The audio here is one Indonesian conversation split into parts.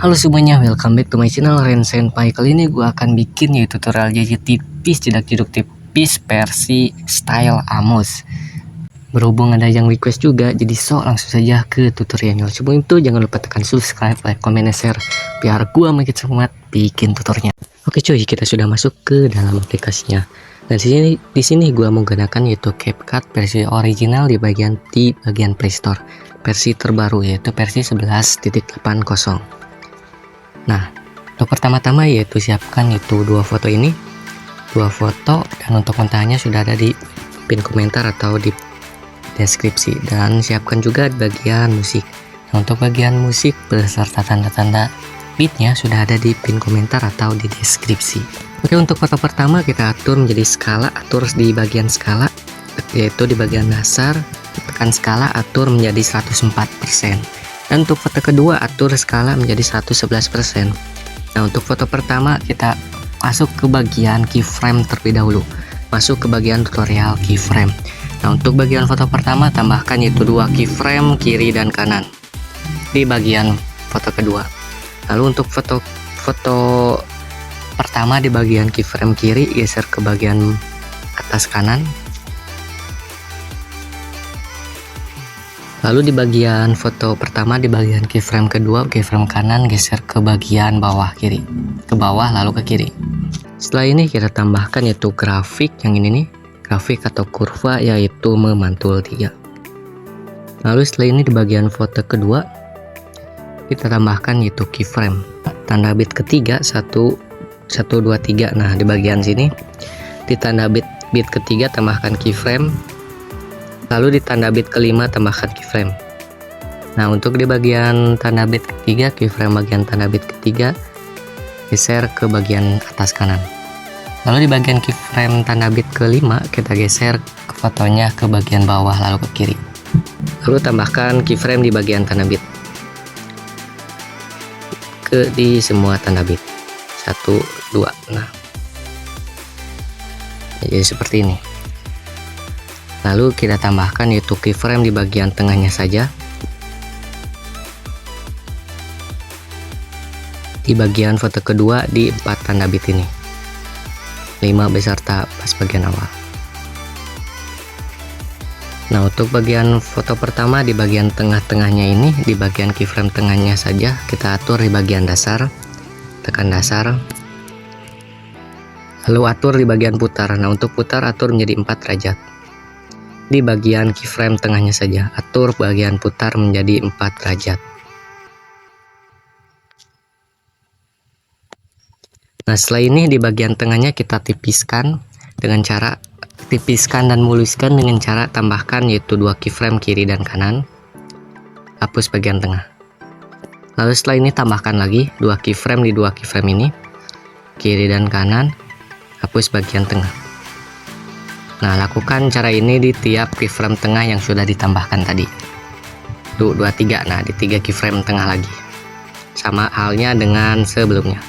Halo semuanya, welcome back to my channel Ren Senpai. Kali ini gue akan bikin ya tutorial JJ tipis, jedak jeduk tipis versi style Amos. Berhubung ada yang request juga, jadi langsung saja ke tutorialnya. Sebelum itu jangan lupa tekan subscribe, like, comment, dan share biar gue makin semangat bikin tutorialnya. Oke cuy, kita sudah masuk ke dalam aplikasinya. Dan di sini gue menggunakan yaitu CapCut versi original di bagian Play Store. Versi terbaru yaitu versi 11.80. Nah, untuk pertama-tama yaitu siapkan itu dua foto ini, dan untuk kontanya sudah ada di pin komentar atau di deskripsi, dan siapkan juga bagian musik. Nah, untuk bagian musik beserta tanda-tanda beatnya sudah ada di pin komentar atau di deskripsi. Oke, untuk foto pertama kita atur menjadi skala, atur di bagian skala yaitu di bagian dasar, tekan skala atur menjadi 104%. Dan untuk foto kedua atur skala menjadi 111%. Nah, untuk foto pertama kita masuk ke bagian keyframe terlebih dahulu. Masuk ke bagian tutorial keyframe. Nah, untuk bagian foto pertama tambahkan yaitu 2 keyframe kiri dan kanan di bagian foto kedua. Lalu untuk foto pertama di bagian keyframe kiri geser ke bagian atas kanan. Lalu di bagian foto pertama di bagian keyframe kedua, keyframe kanan geser ke bagian bawah kiri, ke bawah lalu ke kiri. Setelah ini kita tambahkan yaitu grafik yang ini nih, grafik atau kurva yaitu memantul 3. Lalu setelah ini di bagian foto kedua kita tambahkan yaitu keyframe tanda bit ketiga 1 2 3. Nah, di bagian sini di tanda bit ketiga tambahkan keyframe. Lalu di tanda bit kelima tambahkan keyframe. Nah, untuk di bagian tanda bit ketiga, keyframe bagian tanda bit ketiga geser ke bagian atas kanan. Lalu di bagian keyframe tanda bit kelima kita geser ke fotonya ke bagian bawah lalu ke kiri. Lalu tambahkan keyframe di bagian tanda bit di semua tanda bit 1 2. Nah, jadi seperti ini. Lalu kita tambahkan yaitu keyframe di bagian tengahnya saja, di bagian foto kedua di 4 tanda bit ini 5 beserta pas bagian awal. Nah, untuk bagian foto pertama di bagian tengah-tengahnya ini, di bagian keyframe tengahnya saja kita atur di bagian dasar, tekan dasar, lalu atur di bagian putar. Nah, untuk putar atur menjadi 4 derajat. Di bagian keyframe tengahnya saja atur bagian putar menjadi 4 derajat. Nah, setelah ini di bagian tengahnya kita tipiskan dengan cara dan muluskan dengan cara tambahkan yaitu 2 keyframe kiri dan kanan, hapus bagian tengah. Lalu setelah ini tambahkan lagi 2 keyframe di 2 keyframe ini, kiri dan kanan, hapus bagian tengah. Nah, lakukan cara ini di tiap keyframe tengah yang sudah ditambahkan tadi. 2 3. Nah, di 3 keyframe tengah lagi. Sama halnya dengan sebelumnya.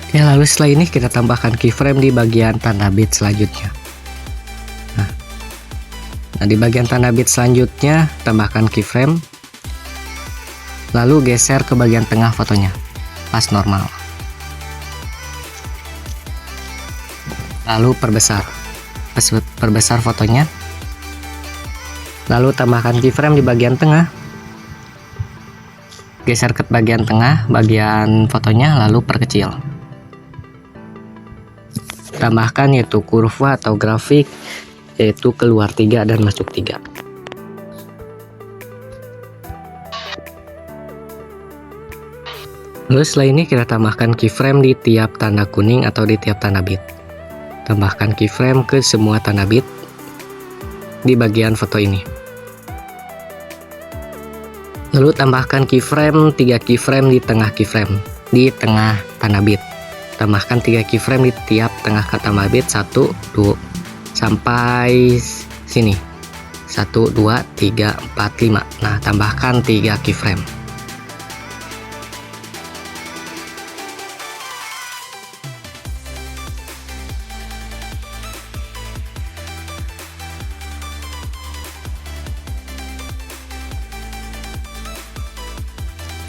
Oke, lalu setelah ini kita tambahkan keyframe di bagian tanda bit selanjutnya. Nah, di bagian tanda bit selanjutnya tambahkan keyframe, lalu geser ke bagian tengah fotonya pas normal, lalu perbesar fotonya, lalu tambahkan keyframe di bagian tengah, geser ke bagian tengah bagian fotonya, lalu perkecil. Tambahkan yaitu kurva atau grafik yaitu keluar 3 dan masuk 3. Lalu setelah ini kita tambahkan keyframe di tiap tanda kuning atau di tiap tanda bit. Tambahkan keyframe ke semua tanda bit di bagian foto ini. Lalu tambahkan keyframe 3 keyframe di tengah tanda bit. Tambahkan 3 keyframe di tiap tengah tanda bit 1 2 sampai sini 1, 2, 3, 4, 5. Nah, tambahkan 3 keyframe.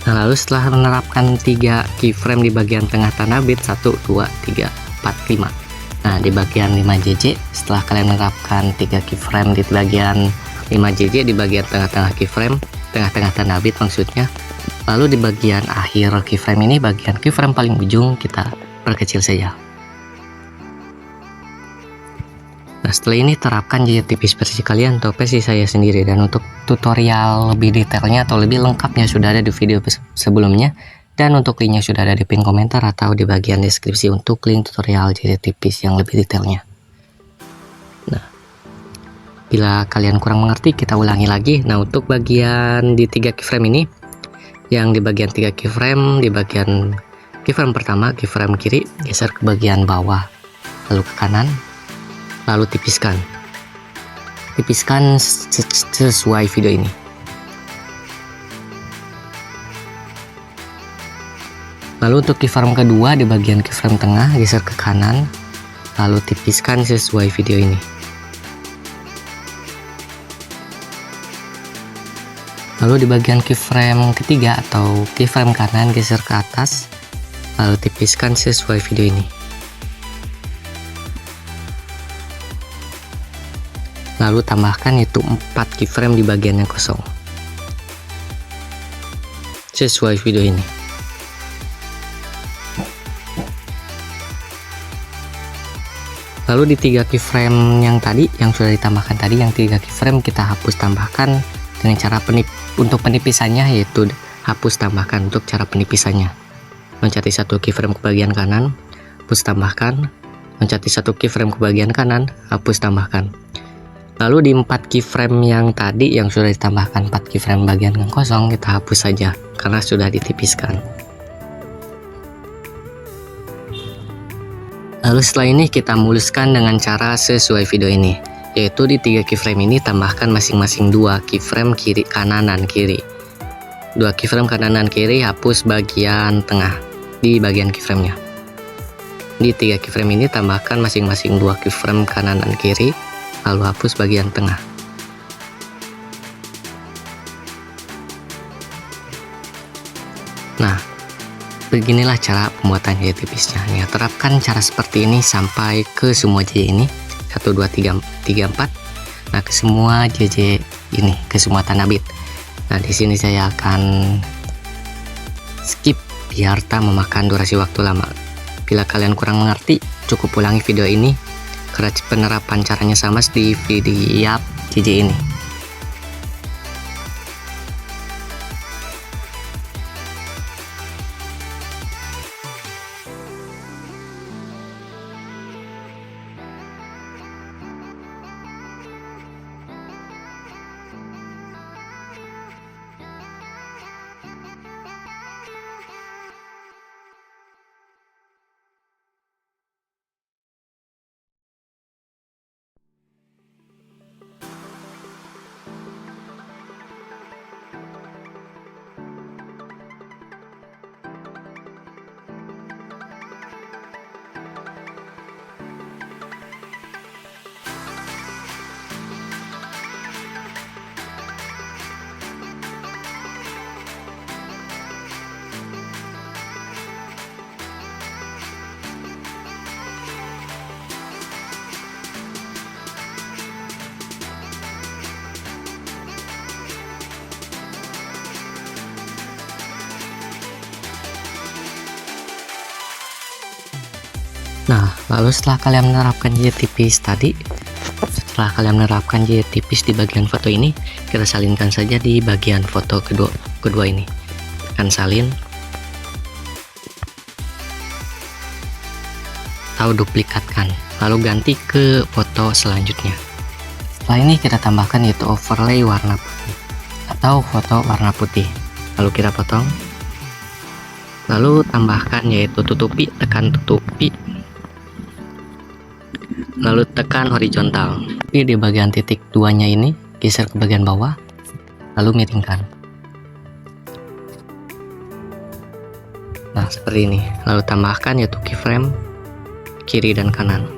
Nah, lalu setelah menerapkan 3 keyframe di bagian tengah tanda bit 1, 2, 3, 4, 5. Nah, di bagian 5JJ setelah kalian menerapkan 3 keyframe di bagian 5JJ di bagian tengah-tengah keyframe, tengah-tengah tanda bit maksudnya. Lalu di bagian akhir keyframe ini, bagian keyframe paling ujung kita perkecil saja. Nah, setelah ini terapkan JJ tipis versi kalian atau versi saya sendiri, dan untuk tutorial lebih detailnya atau lebih lengkapnya sudah ada di video sebelumnya, dan untuk linknya sudah ada di pin komentar atau di bagian deskripsi untuk link tutorial JJ tipis yang lebih detailnya. Nah, bila kalian kurang mengerti kita ulangi lagi. Nah, untuk bagian di 3 keyframe ini, yang di bagian 3 keyframe, di bagian keyframe pertama, keyframe kiri, geser ke bagian bawah, lalu ke kanan, lalu tipiskan sesuai video ini. Lalu untuk keyframe kedua, di bagian keyframe tengah, geser ke kanan, lalu tipiskan sesuai video ini. Lalu di bagian keyframe ketiga atau keyframe kanan, geser ke atas, lalu tipiskan sesuai video ini. Lalu tambahkan itu 4 keyframe di bagian yang kosong sesuai video ini. Lalu di 3 keyframe yang tadi, yang sudah ditambahkan tadi, yang 3 keyframe kita hapus tambahkan dengan cara untuk penipisannya, yaitu hapus tambahkan. Untuk cara penipisannya, loncati 1 keyframe ke bagian kanan, hapus tambahkan, loncati 1 keyframe ke bagian kanan, hapus tambahkan. Lalu di 4 keyframe yang tadi, yang sudah ditambahkan 4 keyframe bagian yang kosong, kita hapus saja karena sudah ditipiskan. Lalu setelah ini kita muluskan dengan cara sesuai video ini, yaitu di 3 keyframe ini tambahkan masing-masing 2 keyframe kiri kanan dan kiri. 2 keyframe kanan dan kiri, hapus bagian tengah di bagian keyframe-nya. Di 3 keyframe ini tambahkan masing-masing 2 keyframe kanan dan kiri, lalu hapus bagian tengah. Nah, beginilah cara pembuatan JJ tipisnya. Ya, terapkan cara seperti ini sampai ke semua JJ ini, 1, 2, 3, 4. Nah, ke semua JJ ini, ke semua tanda bit. Nah, di sini saya akan skip biar tak memakan durasi waktu lama. Bila kalian kurang mengerti, cukup ulangi video ini karena penerapan caranya sama di video JJ ini. Nah, lalu setelah kalian menerapkan JJ tipis tadi, setelah kalian menerapkan JJ tipis di bagian foto ini, kita salinkan saja di bagian foto kedua ini. Tekan salin atau duplikatkan, lalu ganti ke foto selanjutnya. Setelah ini kita tambahkan yaitu overlay warna putih atau foto warna putih, lalu kita potong, lalu tambahkan yaitu tutupi, tekan tutupi, lalu tekan horizontal. Di bagian titik 2 nya ini geser ke bagian bawah, lalu miringkan. Nah, seperti ini. Lalu tambahkan yaitu keyframe kiri dan kanan.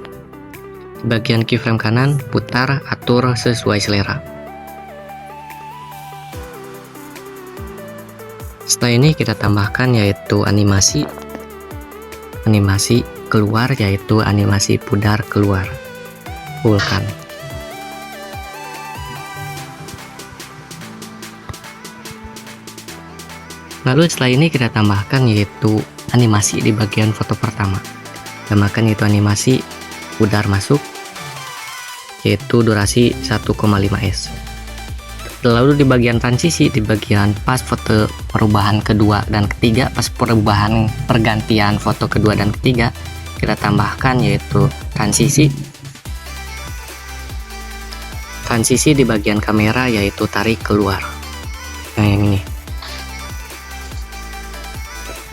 Di bagian keyframe kanan, putar, atur sesuai selera. Setelah ini kita tambahkan yaitu animasi keluar, yaitu animasi pudar keluar, fullkan. Lalu setelah ini kita tambahkan yaitu animasi di bagian foto pertama. Tambahkan yaitu animasi pudar masuk, yaitu durasi 1,5s. Lalu di bagian transisi, di bagian pas foto perubahan kedua dan ketiga, pas perubahan pergantian foto kedua dan ketiga, kita tambahkan yaitu transisi di bagian kamera, yaitu tarik keluar. Nah, yang ini.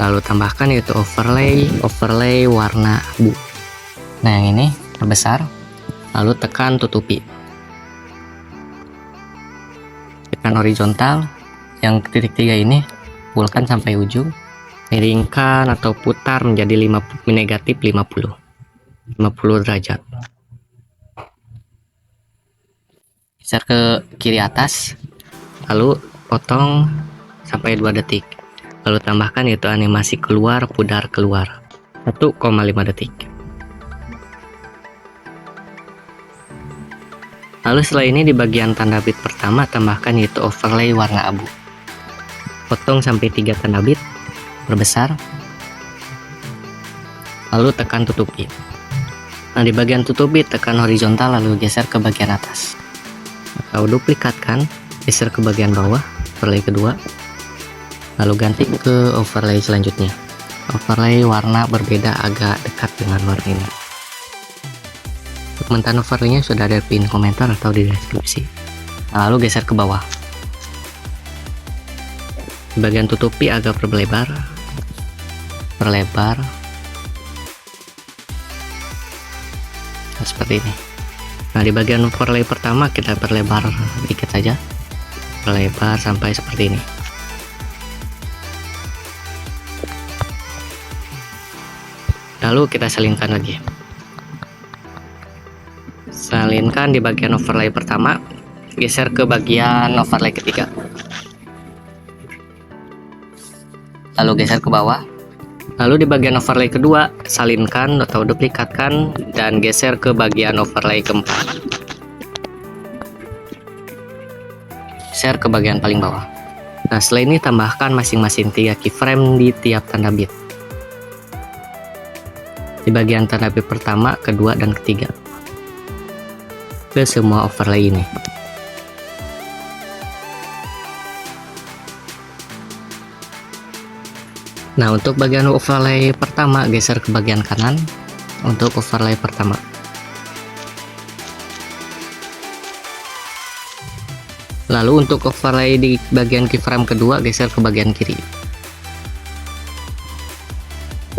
Lalu tambahkan yaitu overlay warna abu. Nah, yang ini perbesar, lalu tekan tutupi. Tekan horizontal, yang titik 3 ini fullkan sampai ujung, miringkan atau putar menjadi negatif 50 derajat. Geser ke kiri atas, lalu potong sampai 2 detik. Lalu tambahkan yaitu animasi keluar, pudar keluar, 1,5 detik. Lalu setelah ini di bagian tanda bit pertama, tambahkan yaitu overlay warna abu. Potong sampai 3 tanda bit, perbesar, lalu tekan tutupi. Nah, di bagian tutupi tekan horizontal, lalu geser ke bagian atas. Atau duplikatkan, geser ke bagian bawah, overlay kedua, lalu ganti ke overlay selanjutnya. Overlay warna berbeda agak dekat dengan warna ini. Dokumentan overlaynya sudah ada di pin komentar atau di deskripsi. Nah, lalu geser ke bawah. Di bagian tutupi agak perlebar. Nah, seperti ini. Nah, di bagian overlay pertama kita perlebar dikit saja. Perlebar sampai seperti ini. Lalu kita salinkan lagi. Salinkan di bagian overlay pertama, geser ke bagian overlay ketiga. Lalu geser ke bawah. Lalu di bagian overlay kedua, salinkan atau duplikatkan dan geser ke bagian overlay keempat. Geser ke bagian paling bawah. Nah, setelah ini tambahkan masing-masing 3 keyframe di tiap tanda bit. Di bagian tanda bit pertama, kedua, dan ketiga ke semua overlay ini. Nah, untuk bagian overlay pertama geser ke bagian kanan untuk overlay pertama. Lalu untuk overlay di bagian keyframe kedua geser ke bagian kiri.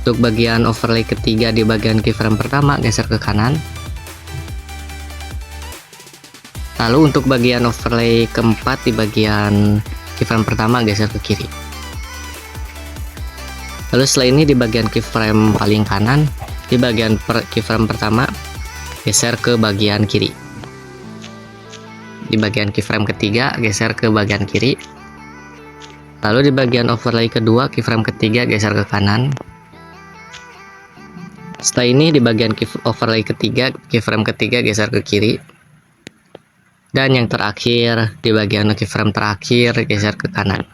Untuk bagian overlay ketiga di bagian keyframe pertama geser ke kanan. Lalu untuk bagian overlay keempat di bagian keyframe pertama geser ke kiri. Lalu setelah ini di bagian keyframe paling kanan, di bagian keyframe pertama geser ke bagian kiri. Di bagian keyframe ketiga geser ke bagian kiri. Lalu di bagian overlay kedua keyframe ketiga geser ke kanan. Setelah ini di bagian overlay ketiga, keyframe ketiga geser ke kiri. Dan yang terakhir di bagian keyframe terakhir geser ke kanan.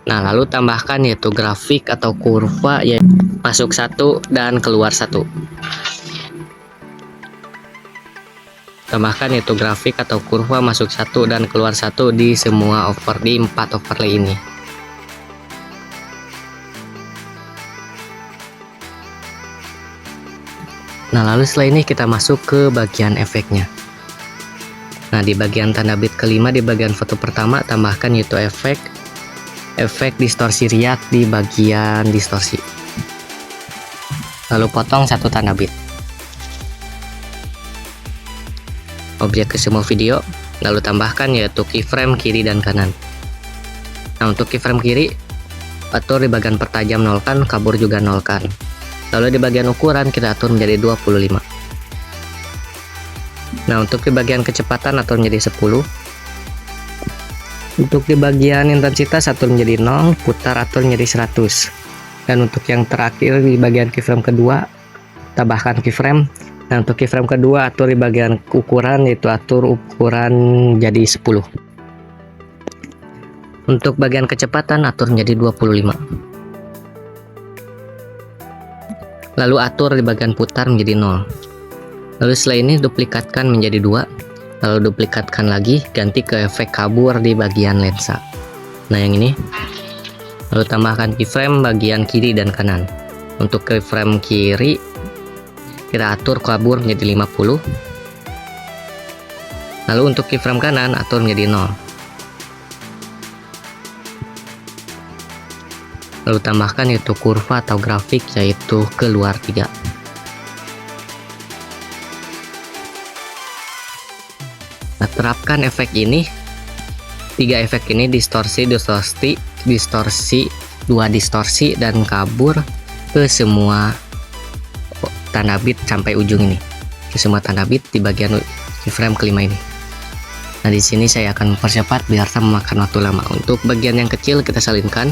Nah, lalu tambahkan yaitu grafik atau kurva, yaitu masuk 1 dan keluar 1. Tambahkan yaitu grafik atau kurva masuk 1 dan keluar 1 di semua di 4 overlay ini. Nah, lalu setelah ini kita masuk ke bagian efeknya. Nah, di bagian tanda bit kelima di bagian foto pertama tambahkan yaitu efek distorsi riak di bagian distorsi. Lalu potong 1 tanda bit. objek ke semua video, lalu tambahkan yaitu keyframe kiri dan kanan. Nah, untuk keyframe kiri, atur di bagian pertajam nolkan, kabur juga nolkan. Lalu di bagian ukuran kita atur menjadi 25. Nah, untuk di bagian kecepatan atur menjadi 10. Untuk di bagian intensitas atur menjadi 0, putar atur menjadi 100. Dan untuk yang terakhir di bagian keyframe kedua, tambahkan keyframe. Nah, untuk keyframe kedua atur di bagian ukuran, yaitu atur ukuran jadi 10. Untuk bagian kecepatan atur menjadi 25. Lalu atur di bagian putar menjadi 0. Lalu setelah ini duplikatkan menjadi 2. Lalu duplikatkan lagi, ganti ke efek kabur di bagian lensa. Nah, yang ini. Lalu tambahkan keyframe bagian kiri dan kanan. Untuk keyframe kiri kita atur kabur menjadi 50. Lalu untuk keyframe kanan atur menjadi 0. Lalu tambahkan yaitu kurva atau grafik, yaitu keluar 3. Nah, terapkan efek ini, 3 efek ini, distorsi, dua distorsi, dan kabur ke semua tanda bit sampai ujung ini, ke semua tanda bit di bagian keyframe kelima ini. Nah, di sini saya akan mempercepat biar tak memakan waktu lama. Untuk bagian yang kecil kita salinkan.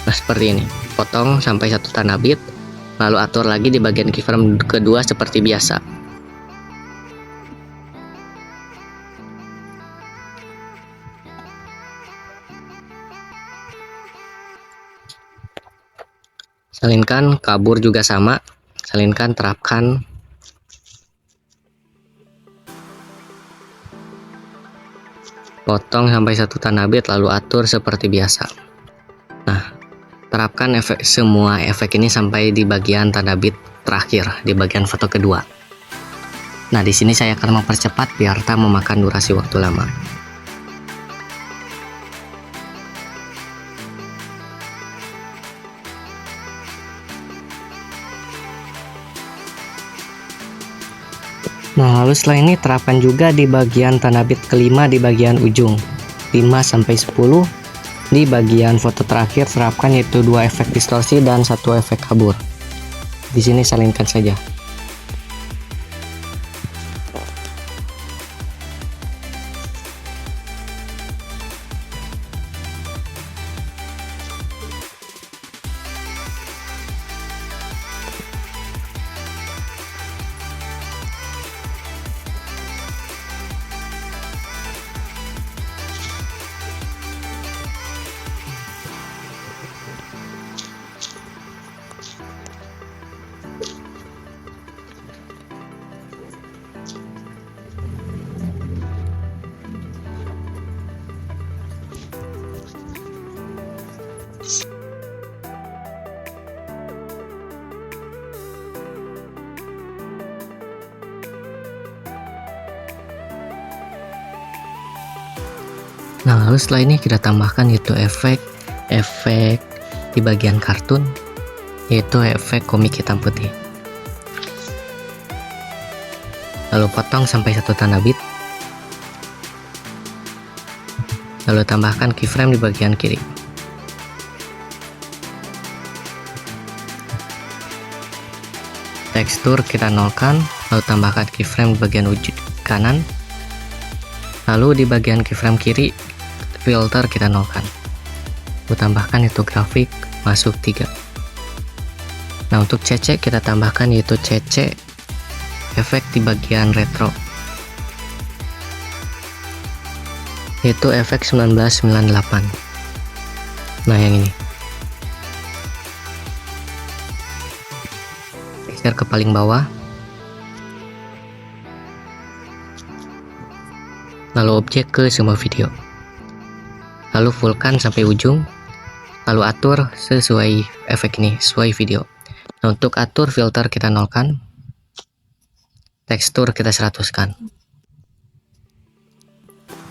Nah, seperti ini, potong sampai 1 tanda bit, lalu atur lagi di bagian keyframe kedua seperti biasa. Salinkan, kabur juga sama, salinkan, terapkan. Potong sampai 1 tanda bit, lalu atur seperti biasa. Nah, terapkan semua efek ini sampai di bagian tanda bit terakhir, di bagian foto kedua. Nah, di sini saya akan mempercepat biar tak memakan durasi waktu lama. Nah, lalu setelah ini terapkan juga di bagian tanda bit kelima di bagian ujung 5-10. Di bagian foto terakhir terapkan yaitu 2 efek distorsi dan 1 efek kabur. Di sini salinkan saja. Nah, lalu setelah ini kita tambahkan yaitu efek di bagian kartun, yaitu efek komik hitam putih. Lalu potong sampai 1 tanda bit. Lalu tambahkan keyframe di bagian kiri. Tekstur kita nolkan, lalu tambahkan keyframe di bagian ujung kanan. Lalu di bagian keyframe kiri, filter kita nolkan. Lalu tambahkan itu grafik, masuk 3. Nah, untuk CC kita tambahkan yaitu CC efek di bagian retro, yaitu efek 1998. Nah, yang ini geser ke paling bawah, lalu objek ke semua video, lalu fullkan sampai ujung, lalu atur sesuai efek ini, sesuai video. Nah, untuk atur filter kita nolkan, tekstur kita 100-kan.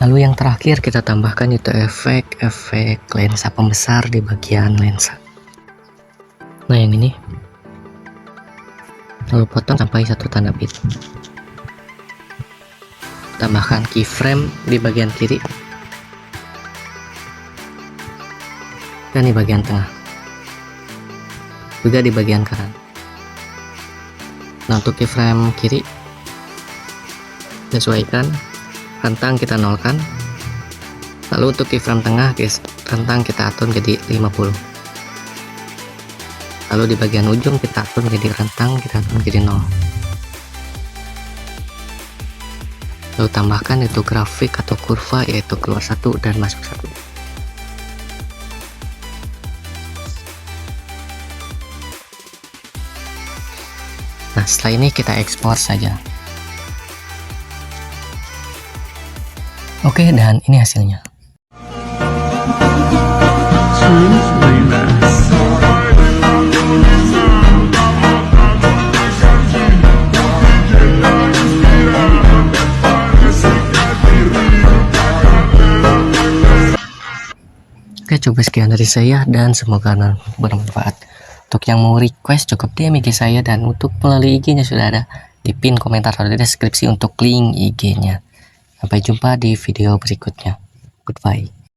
Lalu yang terakhir kita tambahkan itu efek lensa pembesar di bagian lensa. Nah, yang ini lalu potong sampai satu tanda bit. Tambahkan keyframe di bagian kiri dan di bagian tengah, juga di bagian kanan. Nah, untuk keyframe kiri sesuaikan, rentang kita nolkan. Lalu untuk keyframe tengah guys, rentang kita atur jadi 50. Lalu di bagian ujung kita atur menjadi rentang, kita atur menjadi 0. Lalu tambahkan itu grafik atau kurva, yaitu keluar 1 dan masuk 1. Nah, setelah ini kita ekspor saja. Oke, dan ini hasilnya. Oke, coba sekian dari saya dan semoga bermanfaat. Untuk yang mau request cukup DM IG saya, dan untuk melalui IG-nya sudah ada di pin komentar atau di deskripsi untuk link IG-nya. Sampai jumpa di video berikutnya. Goodbye.